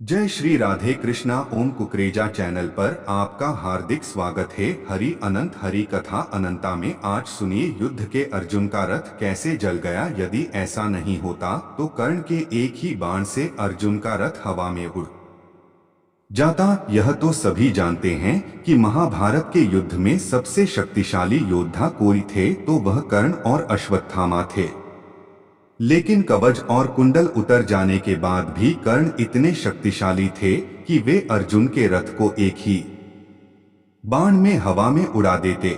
जय श्री राधे कृष्णा। ओम कुकरेजा चैनल पर आपका हार्दिक स्वागत है। हरि अनंत हरि कथा अनंता में आज सुनिए युद्ध के अर्जुन का रथ कैसे जल गया। यदि ऐसा नहीं होता तो कर्ण के एक ही बाण से अर्जुन का रथ हवा में उड़ जाता। यह तो सभी जानते हैं कि महाभारत के युद्ध में सबसे शक्तिशाली योद्धा कोई थे तो वह कर्ण और अश्वत्थामा थे। लेकिन कवच और कुंडल उतर जाने के बाद भी कर्ण इतने शक्तिशाली थे कि वे अर्जुन के रथ को एक ही बाण में हवा में उड़ा देते।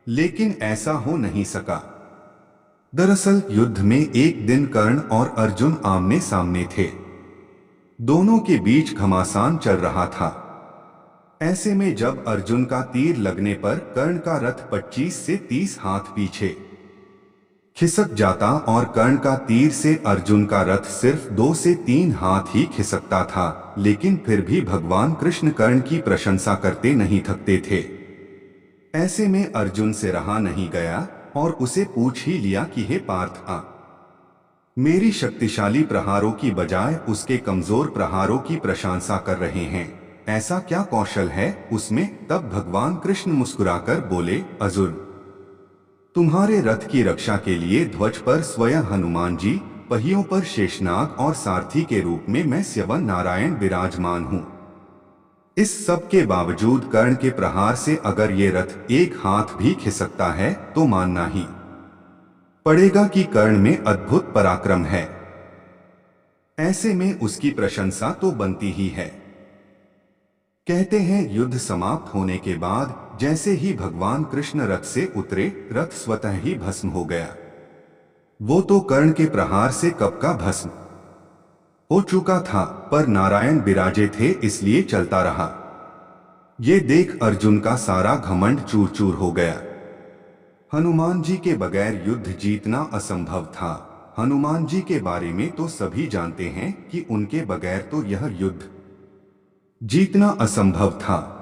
लेकिन ऐसा हो नहीं सका। दरअसल युद्ध में एक दिन कर्ण और अर्जुन आमने सामने थे। दोनों के बीच घमासान चल रहा था। ऐसे में जब अर्जुन का तीर लगने पर कर्ण का रथ 25 से 30 हाथ पीछे खिसक जाता और कर्ण का तीर से अर्जुन का रथ सिर्फ 2 से 3 हाथ ही खिसकता था। लेकिन फिर भी भगवान कृष्ण कर्ण की प्रशंसा करते नहीं थकते थे। ऐसे में अर्जुन से रहा नहीं गया और उसे पूछ ही लिया कि हे पार्थ, मेरी शक्तिशाली प्रहारों की बजाय उसके कमजोर प्रहारों की प्रशंसा कर रहे हैं, ऐसा क्या कौशल है उसमें। तब भगवान कृष्ण मुस्कुराकर बोले, अर्जुन, तुम्हारे रथ की रक्षा के लिए ध्वज पर स्वयं हनुमान जी, पहियों पर शेषनाग और सारथी के रूप में मैं स्वयं नारायण विराजमान हूँ। इस सब के बावजूद कर्ण के प्रहार से अगर ये रथ एक हाथ भी खिसकता है तो मानना ही पड़ेगा कि कर्ण में अद्भुत पराक्रम है। ऐसे में उसकी प्रशंसा तो बनती ही है। कहते हैं युद्ध समाप्त होने के बाद जैसे ही भगवान कृष्ण रथ से उतरे, रथ स्वतः ही भस्म हो गया। वो तो कर्ण के प्रहार से कब का भस्म हो चुका था, पर नारायण विराजे थे इसलिए चलता रहा। ये देख अर्जुन का सारा घमंड चूर चूर हो गया। हनुमान जी के बगैर युद्ध जीतना असंभव था। हनुमान जी के बारे में तो सभी जानते हैं कि उनके बगैर तो यह युद्ध जीतना असंभव था।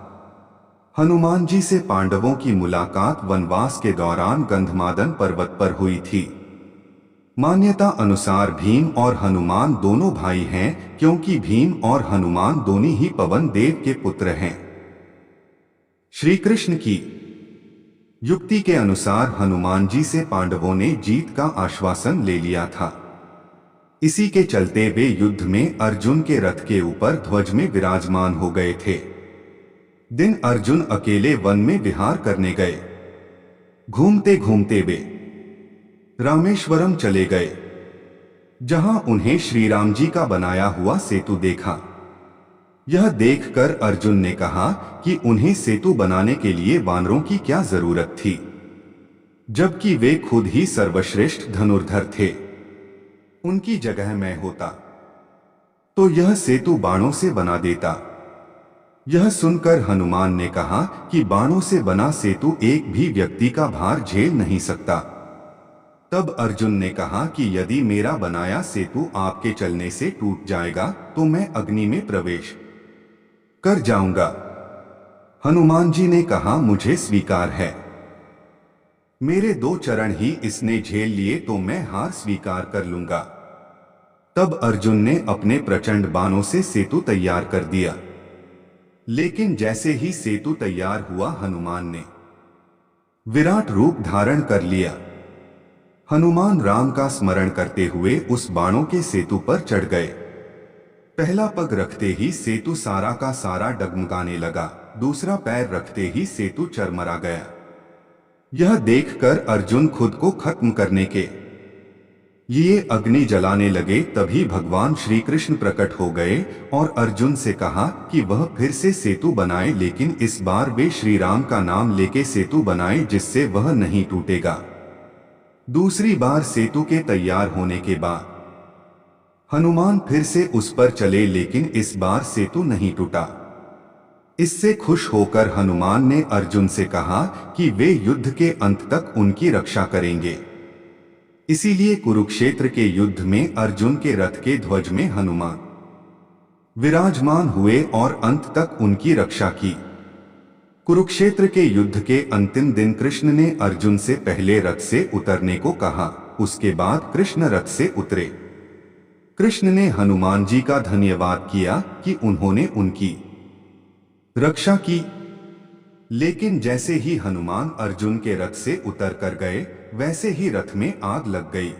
हनुमान जी से पांडवों की मुलाकात वनवास के दौरान गंधमादन पर्वत पर हुई थी। मान्यता अनुसार भीम और हनुमान दोनों भाई हैं, क्योंकि भीम और हनुमान दोनों ही पवन देव के पुत्र हैं। श्री कृष्ण की युक्ति के अनुसार हनुमान जी से पांडवों ने जीत का आश्वासन ले लिया था। इसी के चलते वे युद्ध में अर्जुन के रथ के ऊपर ध्वज में विराजमान हो गए थे। दिन अर्जुन अकेले वन में विहार करने गए। घूमते घूमते वे रामेश्वरम चले गए, जहां उन्हें श्री राम जी का बनाया हुआ सेतु देखा। यह देखकर अर्जुन ने कहा कि उन्हें सेतु बनाने के लिए वानरों की क्या जरूरत थी, जबकि वे खुद ही सर्वश्रेष्ठ धनुर्धर थे। उनकी जगह मैं होता तो यह सेतु बाणों से बना देता। यह सुनकर हनुमान ने कहा कि बाणों से बना सेतु एक भी व्यक्ति का भार झेल नहीं सकता। तब अर्जुन ने कहा कि यदि मेरा बनाया सेतु आपके चलने से टूट जाएगा तो मैं अग्नि में प्रवेश कर जाऊंगा। हनुमान जी ने कहा, मुझे स्वीकार है। मेरे 2 चरण ही इसने झेल लिए तो मैं हार स्वीकार कर लूंगा। तब अर्जुन ने अपने प्रचंड बाणों से सेतु तैयार कर दिया। लेकिन जैसे ही सेतु तैयार हुआ, हनुमान ने विराट रूप धारण कर लिया। हनुमान राम का स्मरण करते हुए उस बाणों के सेतु पर चढ़ गए। पहला पग रखते ही सेतु सारा का सारा डगमगाने लगा, दूसरा पैर रखते ही सेतु चरमरा गया। यह देखकर अर्जुन खुद को खत्म करने के ये अग्नि जलाने लगे। तभी भगवान श्री कृष्ण प्रकट हो गए और अर्जुन से कहा कि वह फिर से सेतु बनाए, लेकिन इस बार वे श्री राम का नाम लेके सेतु बनाए जिससे वह नहीं टूटेगा। दूसरी बार सेतु के तैयार होने के बाद हनुमान फिर से उस पर चले, लेकिन इस बार सेतु नहीं टूटा। इससे खुश होकर हनुमान ने अर्जुन से कहा कि वे युद्ध के अंत तक उनकी रक्षा करेंगे। इसीलिए कुरुक्षेत्र के युद्ध में अर्जुन के रथ के ध्वज में हनुमान विराजमान हुए और अंत तक उनकी रक्षा की। कुरुक्षेत्र के युद्ध के अंतिम दिन कृष्ण ने अर्जुन से पहले रथ से उतरने को कहा। उसके बाद कृष्ण रथ से उतरे। कृष्ण ने हनुमान जी का धन्यवाद किया कि उन्होंने उनकी रक्षा की। लेकिन जैसे ही हनुमान अर्जुन के रथ से उतर कर गए, वैसे ही रथ में आग लग गई।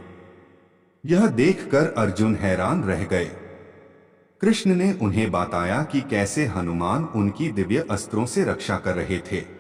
यह देखकर अर्जुन हैरान रह गए। कृष्ण ने उन्हें बताया कि कैसे हनुमान उनकी दिव्य अस्त्रों से रक्षा कर रहे थे।